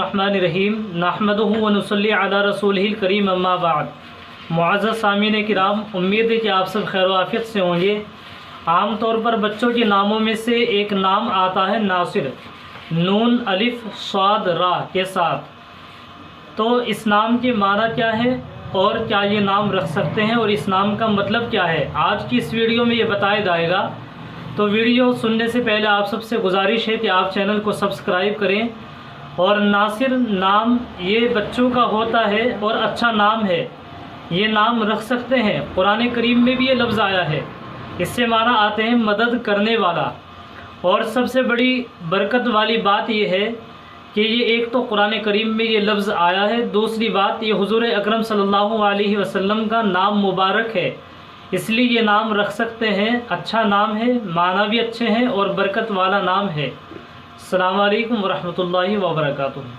बिस्मिल्लाहिर्रहमानिर्रहीम नहमदुहु व नुसल्ली अला रसूलिहिल करीम अम्मा बाद। मुअज़्ज़ज़ सामीन किराम, उम्मीद है कि आप सब खैर व आफियत से होंगे। आम तौर पर बच्चों के नामों में से एक नाम आता है नासिर, नून अलिफ स्वाद रा के साथ। तो इस नाम के माना क्या है और क्या ये नाम रख सकते हैं और इस नाम का मतलब क्या है, आज की इस वीडियो में ये बताया जाएगा। तो वीडियो सुनने से पहले आप सबसे गुजारिश है कि आप चैनल को सब्सक्राइब करें। और नासिर नाम ये बच्चों का होता है और अच्छा नाम है, ये नाम रख सकते हैं। कुरान करीम में भी ये लफ्ज़ आया है, इससे माना आते हैं मदद करने वाला। और सबसे बड़ी बरकत वाली बात ये है कि ये एक तो कुरान करीम में ये लफ्ज़ आया है, दूसरी बात ये हुज़ूर अकरम सल्लल्लाहु अलैहि वसल्लम का नाम मुबारक है, इसलिए ये नाम रख सकते हैं। अच्छा नाम है, माना भी अच्छे हैं और बरकत वाला नाम है। अस्सलामु अलैकुम व रहमतुल्लाहि व बरकातुहू।